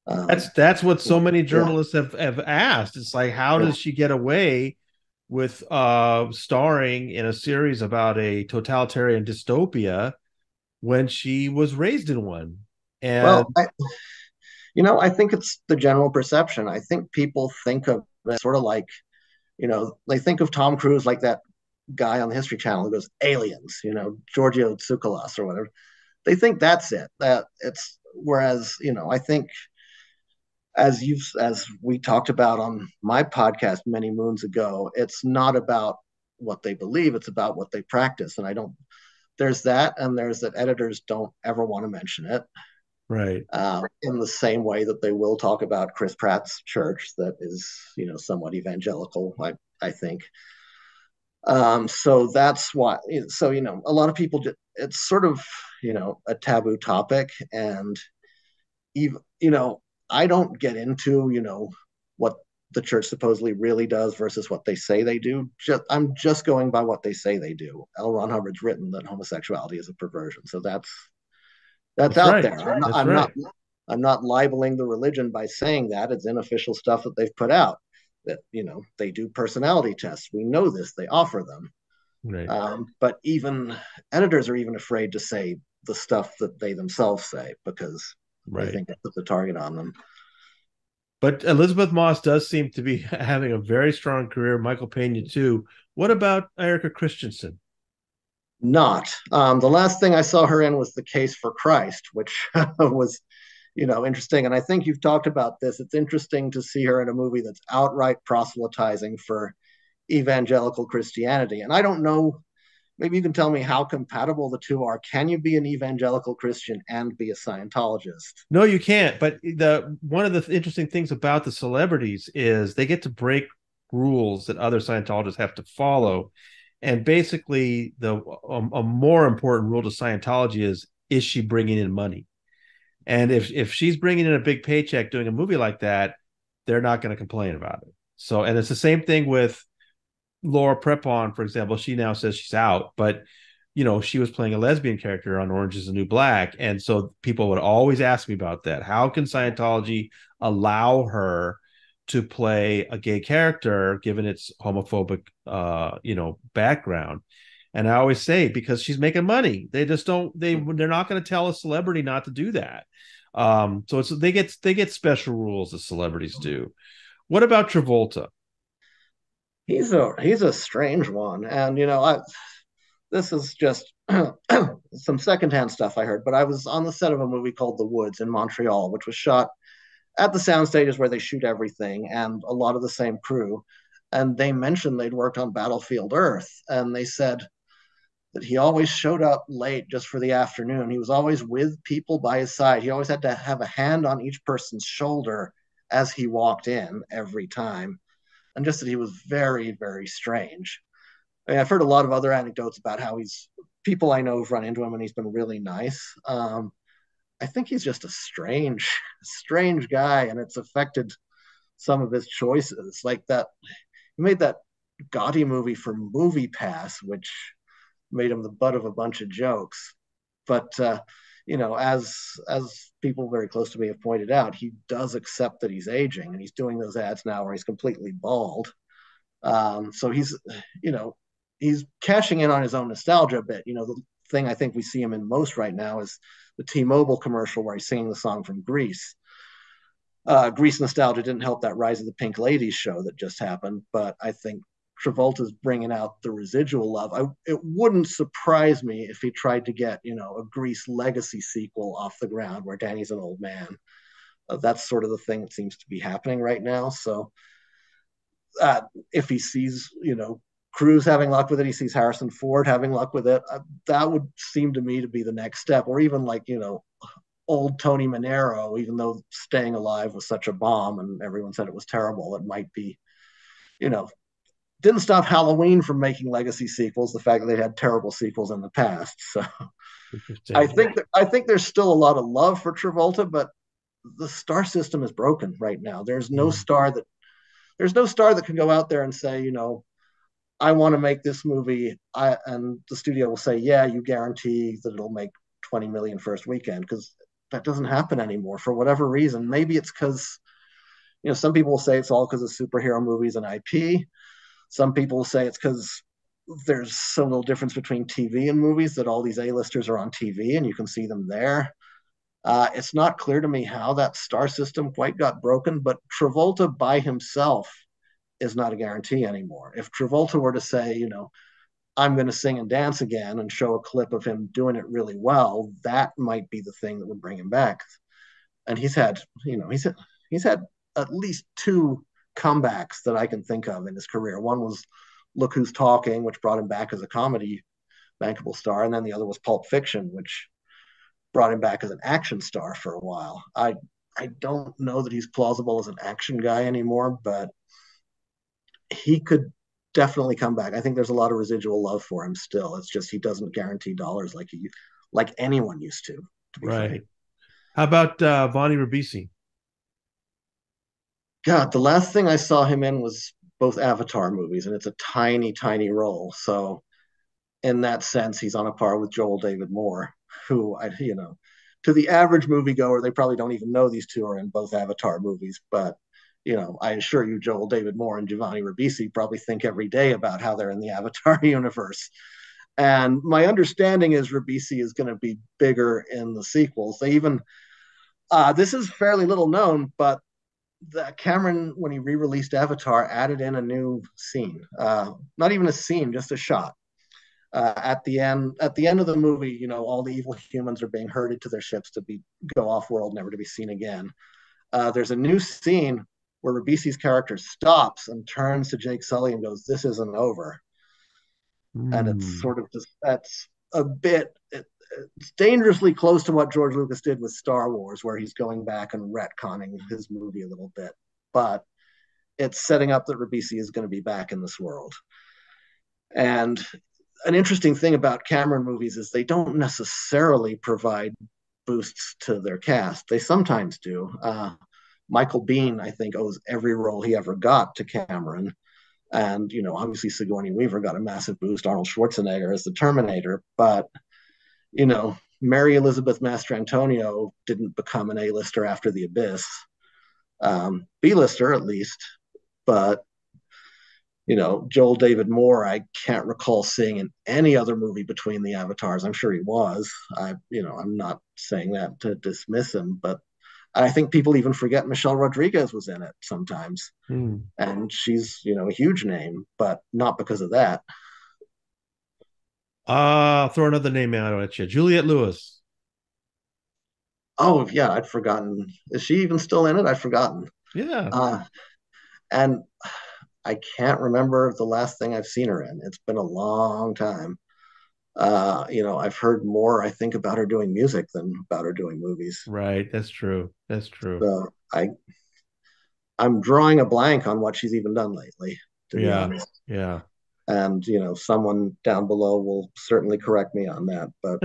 That's what so many Yeah. journalists have asked. It's like, how Yeah. does she get away with starring in a series about a totalitarian dystopia when she was raised in one? And Well, I think it's the general perception. I think people think of it sort of like, they think of Tom Cruise like that guy on the History Channel who goes aliens, Giorgio Tsoukalos or whatever. They think that's it. That it's whereas, I think as we talked about on my podcast many moons ago, it's not about what they believe, it's about what they practice. And I don't there's that, and there's that editors don't ever want to mention it. right, In the same way that they will talk about Chris Pratt's church, that is, somewhat evangelical, I think. So that's why. So a lot of people. It's sort of a taboo topic, and even I don't get into what the church supposedly really does versus what they say they do. I'm just going by what they say they do. L. Ron Hubbard's written that homosexuality is a perversion, so that's that's out right, there. that's right, I'm not libeling the religion by saying that. It's unofficial stuff that they've put out. That they do personality tests. We know this. They offer them. right, But even editors are even afraid to say the stuff that they themselves say because they right. think it puts a target on them. But Elizabeth Moss does seem to be having a very strong career. Michael Pena too. What about Erica Christensen? Not. The last thing I saw her in was The Case for Christ, which was, interesting. And I think you've talked about this. It's interesting to see her in a movie that's outright proselytizing for evangelical Christianity. And I don't know, maybe you can tell me how compatible the two are. Can you be an evangelical Christian and be a Scientologist? No, you can't. But the one of the interesting things about the celebrities is they get to break rules that other Scientologists have to follow. And basically, the a more important rule to Scientology is she bringing in money? And if she's bringing in a big paycheck doing a movie like that, they're not going to complain about it. So, and it's the same thing with Laura Prepon, for example. She now says she's out, but she was playing a lesbian character on Orange is the New Black. And so people would always ask me about that. How can Scientology allow her to play a gay character given its homophobic background? And I always say, because she's making money. They just don't, they're not going to tell a celebrity not to do that. So they get special rules as celebrities do. What about Travolta? He's a strange one. And this is just some secondhand stuff I heard, but I was on the set of a movie called The Woods in Montreal, which was shot at the sound stages where they shoot everything and a lot of the same crew. And they mentioned they'd worked on Battlefield Earth, and they said that he always showed up late just for the afternoon. He was always with people by his side. He always had to have a hand on each person's shoulder as he walked in every time. And just that he was very, very strange. I mean, I've heard a lot of other anecdotes about how people I know have run into him and he's been really nice. I think he's just a strange guy, and it's affected some of his choices. Like that, he made that gaudy movie for Movie Pass, which made him the butt of a bunch of jokes. But as people very close to me have pointed out, he does accept that he's aging, and he's doing those ads now where he's completely bald. So he's cashing in on his own nostalgia a bit. The thing I think we see him in most right now is the T-Mobile commercial where he's singing the song from Grease. Grease nostalgia didn't help that Rise of the Pink Ladies show that just happened, but I think Travolta's bringing out the residual love. It wouldn't surprise me if he tried to get a Grease legacy sequel off the ground where Danny's an old man. That's sort of the thing that seems to be happening right now. So if he sees Cruise having luck with it, he sees Harrison Ford having luck with it, that would seem to me to be the next step. Or even like old Tony Manero, even though Staying Alive was such a bomb and everyone said it was terrible, it might be, you know, didn't stop Halloween from making legacy sequels. The fact that they had terrible sequels in the past. So Interesting. I think there's still a lot of love for Travolta, but the star system is broken right now. Mm. There's no star that can go out there and say, you know, I want to make this movie, and the studio will say, yeah, you guarantee that it'll make 20 million first weekend, because that doesn't happen anymore for whatever reason. Maybe it's because, you know, some people will say it's all because of superhero movies and IP. Some people will say it's because there's so little difference between TV and movies that all these A-listers are on TV and you can see them there. It's not clear to me how that star system quite got broken, but Travolta by himself is not a guarantee anymore. If Travolta were to say, you know, I'm going to sing and dance again and show a clip of him doing it really well, that might be the thing that would bring him back. And he's had at least two comebacks that I can think of in his career. One was Look Who's Talking, which brought him back as a comedy bankable star, and then the other was Pulp Fiction, which brought him back as an action star for a while. I don't know that he's plausible as an action guy anymore, but he could definitely come back. I think there's a lot of residual love for him still. It's just he doesn't guarantee dollars like anyone used to be Right. frank. How about Vonnie Ribisi? God, the last thing I saw him in was both Avatar movies, and it's a tiny, tiny role. So in that sense, he's on a par with Joel David Moore, who to the average moviegoer, they probably don't even know these two are in both Avatar movies. But I assure you, Joel David Moore and Giovanni Ribisi probably think every day about how they're in the Avatar universe. And my understanding is Ribisi is going to be bigger in the sequels. They even this is fairly little known, but Cameron, when he re-released Avatar, added in a new scene. Not even a scene, just a shot. At the end of the movie, all the evil humans are being herded to their ships to go off world, never to be seen again. There's a new scene where Ribisi's character stops and turns to Jake Sully and goes, "This isn't over." And it's Mm. sort of just that's a bit. It's dangerously close to what George Lucas did with Star Wars, where he's going back and retconning his movie a little bit. But it's setting up that Ribisi is going to be back in this world. And an interesting thing about Cameron movies is they don't necessarily provide boosts to their cast. They sometimes do. Michael Biehn, I think, owes every role he ever got to Cameron. And, obviously Sigourney Weaver got a massive boost, Arnold Schwarzenegger as the Terminator. But, Mary Elizabeth Mastrantonio didn't become an A-lister after The Abyss. B-lister, at least. But Joel David Moore, I can't recall seeing in any other movie between the Avatars. I'm sure he was. I'm not saying that to dismiss him, but I think people even forget Michelle Rodriguez was in it sometimes. Mm. And she's, a huge name, but not because of that. Throw another name out at you. Juliette Lewis. Oh, yeah, I'd forgotten. Is she even still in it? I'd forgotten. Yeah. And I can't remember the last thing I've seen her in. It's been a long time. I've heard more, I think, about her doing music than about her doing movies. Right. That's true. That's true. So I'm drawing a blank on what she's even done lately, to be Yeah. honest. Yeah. And someone down below will certainly correct me on that. But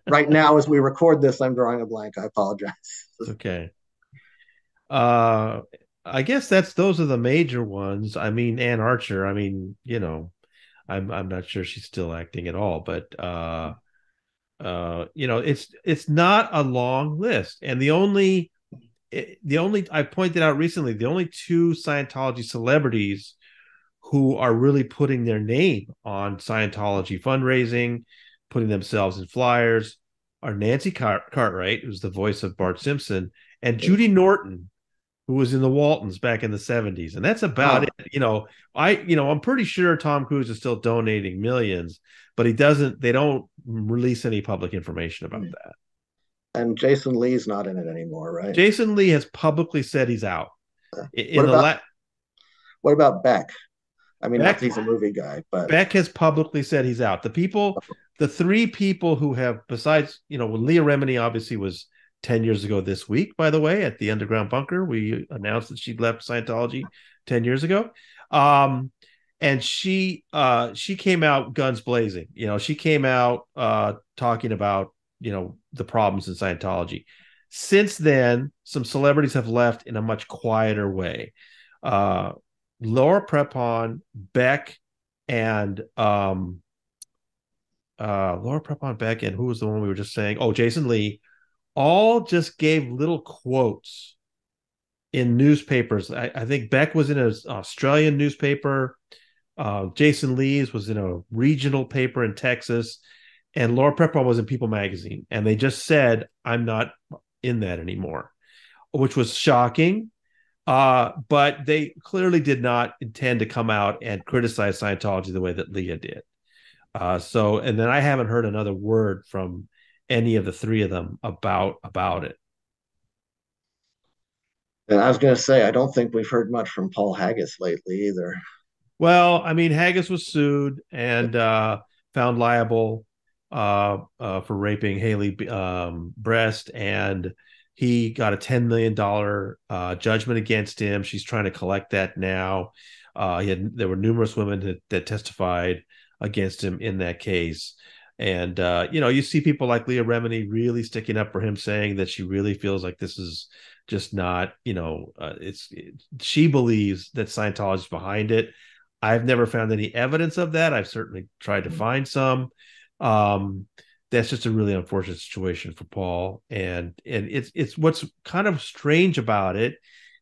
right now, as we record this, I'm drawing a blank. I apologize. It's okay. Uh, I guess those are the major ones. I mean, Anne Archer. I mean, I'm not sure she's still acting at all, but it's not a long list. And the only I pointed out recently, the only two Scientology celebrities who are really putting their name on Scientology fundraising, putting themselves in flyers, are Nancy Cartwright, who's the voice of Bart Simpson, and Judy Norton, who was in the Waltons back in the 70s. And that's about it. I'm pretty sure Tom Cruise is still donating millions, but they don't release any public information about that. And Jason Lee's not in it anymore, right? Jason Lee has publicly said he's out. What about Beck? I mean, not Beck, that he's a movie guy, but Beck has publicly said he's out. The three people who have, besides, when Leah Remini obviously was 10 years ago this week, by the way, at the Underground Bunker. We announced that she'd left Scientology 10 years ago. Um, and she came out guns blazing. She came out talking about, the problems in Scientology. Since then, some celebrities have left in a much quieter way. Uh, Laura Prepon, Beck, and Laura Prepon, Beck, and who was the one we were just saying? Oh, Jason Lee, all just gave little quotes in newspapers. I think Beck was in an Australian newspaper. Jason Lee's was in a regional paper in Texas, and Laura Prepon was in People magazine. And they just said, I'm not in that anymore, which was shocking. But they clearly did not intend to come out and criticize Scientology the way that Leah did. And then I haven't heard another word from any of the three of them about it. And I was going to say, I don't think we've heard much from Paul Haggis lately either. Well, I mean, Haggis was sued and found liable for raping Haley Breast, and he got a $10 million judgment against him. She's trying to collect that now. There were numerous women that testified against him in that case. And you see people like Leah Remini really sticking up for him, saying that she really feels like this is just not, she believes that Scientology is behind it. I've never found any evidence of that. I've certainly tried to find some. That's just a really unfortunate situation for Paul, and it's what's kind of strange about it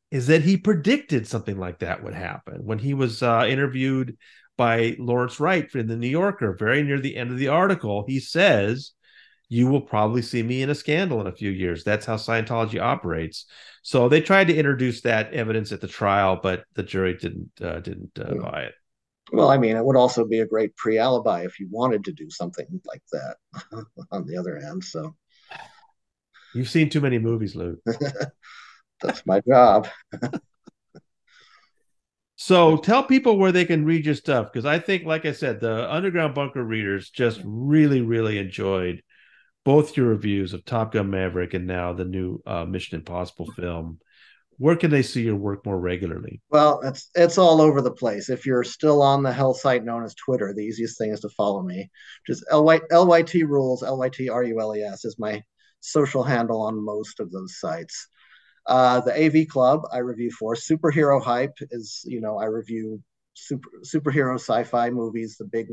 is that he predicted something like that would happen when he was interviewed by Lawrence Wright in the New Yorker. Very near the end of the article, he says, "You will probably see me in a scandal in a few years." That's how Scientology operates. So they tried to introduce that evidence at the trial, but the jury didn't buy it. Well, I mean, it would also be a great pre-alibi if you wanted to do something like that on the other hand. So You've seen too many movies, Lou. that's my job. So tell people where they can read your stuff, because I think, like I said, the Underground Bunker readers just really, really enjoyed both your reviews of Top Gun Maverick and now the new Mission Impossible film. Where can they see your work more regularly? Well, it's all over the place. If you're still on the hell site known as Twitter, the easiest thing is to follow me. Just LYT rules, LYTRULES is my social handle on most of those sites. The AV Club I review for. Superhero Hype is, I review superhero sci-fi movies, the big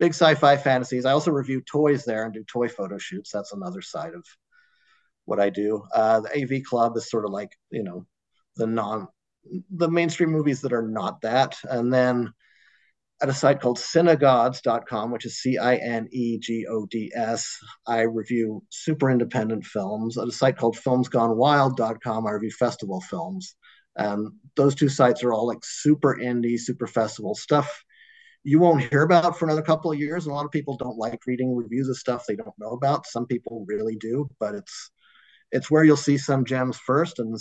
sci-fi fantasies. I also review toys there and do toy photo shoots. That's another side of what I do. The AV Club is sort of like, the non the mainstream movies that are not that. And then at a site called synagogues.com, which is CINEGODS, I review super independent films. At a site called filmsgonewild.com, I review festival films. Those two sites are all like super indie, super festival stuff you won't hear about for another couple of years. And a lot of people don't like reading reviews of stuff they don't know about. Some people really do, but it's where you'll see some gems first and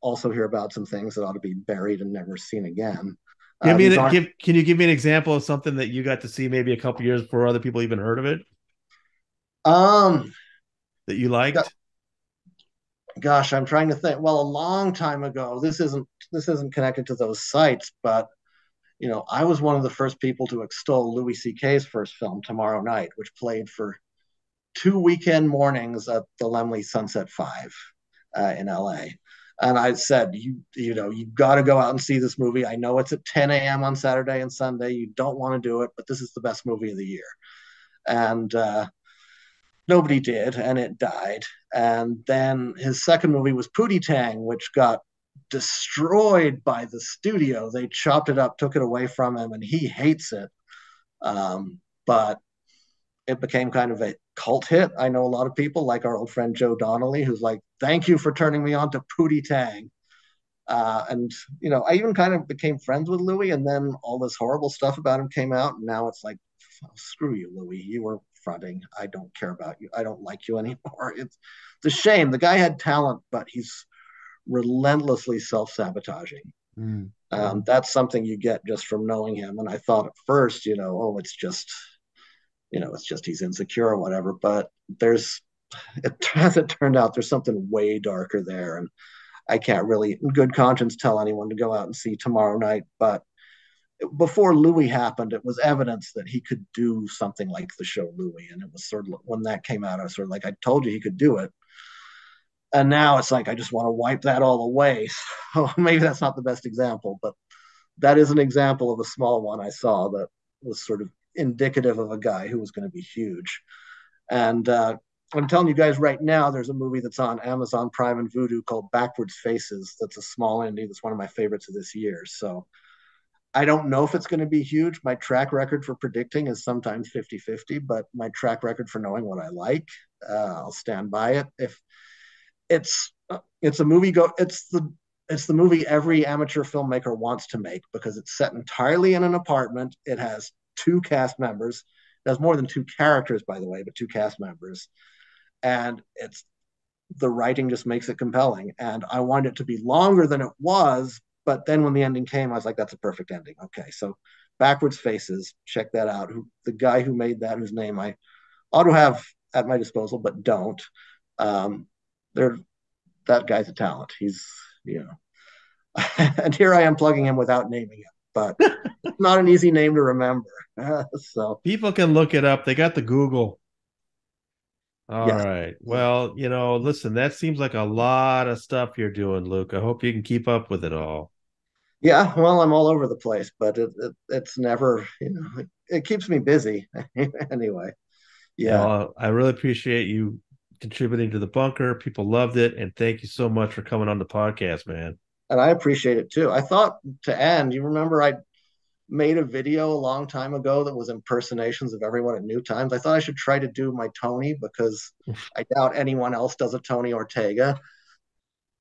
also hear about some things that ought to be buried and never seen again. Can you give me an example of something that you got to see maybe a couple years before other people even heard of it? Um, that you liked? Gosh, I'm trying to think. Well, a long time ago, this isn't connected to those sites, but I was one of the first people to extol Louis C.K.'s first film, Tomorrow Night, which played for 2 weekend mornings at the Laemmle Sunset 5 in LA. And I said, you got to go out and see this movie. I know it's at 10 a.m. on Saturday and Sunday. You don't want to do it, but this is the best movie of the year. And nobody did, and it died. And then his second movie was Pootie Tang, which got destroyed by the studio. They chopped it up, took it away from him, and he hates it. But it became kind of a cult hit. I know a lot of people, like our old friend Joe Donnelly, who's like, "Thank you for turning me on to Pootie Tang." And I even kind of became friends with Louis, and then all this horrible stuff about him came out, and now it's like, oh, screw you, Louis. You were fronting. I don't care about you. I don't like you anymore. It's a shame. The guy had talent, but he's relentlessly self-sabotaging. That's something you get just from knowing him. And I thought at first, it's just he's insecure or whatever. But there's as it turned out, there's something way darker there, and I can't really, in good conscience, tell anyone to go out and see tomorrow night. But before Louis happened, it was evidence that he could do something like the show Louis, and it was sort of when that came out, I was sort of like, I told you he could do it, and now it's like I just want to wipe that all away. So maybe that's not the best example, but that is an example of a small one I saw that was sort of indicative of a guy who was going to be huge. And I'm telling you guys right now, there's a movie that's on Amazon Prime and Vudu called Backwards Faces. That's a small indie. That's one of my favorites of this year. So I don't know if it's going to be huge. My track record for predicting is sometimes 50-50, but my track record for knowing what I like, I'll stand by it. If it's a movie go it's the movie every amateur filmmaker wants to make because it's set entirely in an apartment. It has two cast members. It has more than two characters, by the way, but two cast members. And it's the writing just makes it compelling. And I wanted it to be longer than it was, but then when the ending came, I was like, that's a perfect ending. Okay, so Backwards Faces, check that out. The guy who made that, whose name I ought to have at my disposal, but don't. Um, there, that guy's a talent. He's, you know, and here I am plugging him without naming him, but it's not an easy name to remember. So People can look it up. They got the Google. All yeah, right. yeah, Well, listen, that seems like a lot of stuff you're doing, Luke. I hope you can keep up with it all. yeah. Well, I'm all over the place, but it's never, it keeps me busy anyway. Yeah, I really appreciate you contributing to the bunker. People loved it. And thank you so much for coming on the podcast, man. and I appreciate it too. I thought to end, you remember I made a video a long time ago that was impersonations of everyone at New Times. I thought I should try to do my Tony because I doubt anyone else does a Tony Ortega.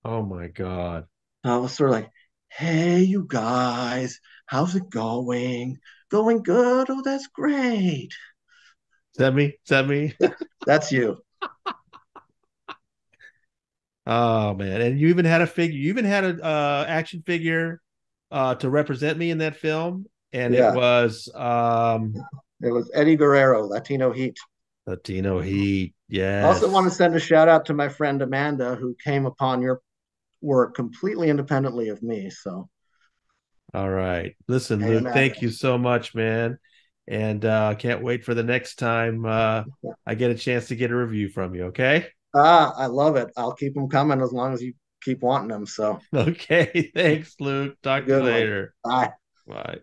Oh my God. I was sort of like, hey, you guys, how's it going? Going good. Oh, that's great. Is that me? Is that me? Yeah, that's you. Oh man. And you even had a action figure to represent me in that film. And it Yeah, was it was Eddie Guerrero, Latino Heat. Latino Heat. I also want to Yes. send a shout out to my friend Amanda, who came upon your work completely independently of me. So, All right. Listen, hey, Luke, Amanda. thank you so much, man. And can't wait for the next time I get a chance to get a review from you. Okay. I love it. I'll keep them coming as long as you keep wanting them. So, Okay. Thanks, Luke. have a Talk to you good one. later. Bye. Bye.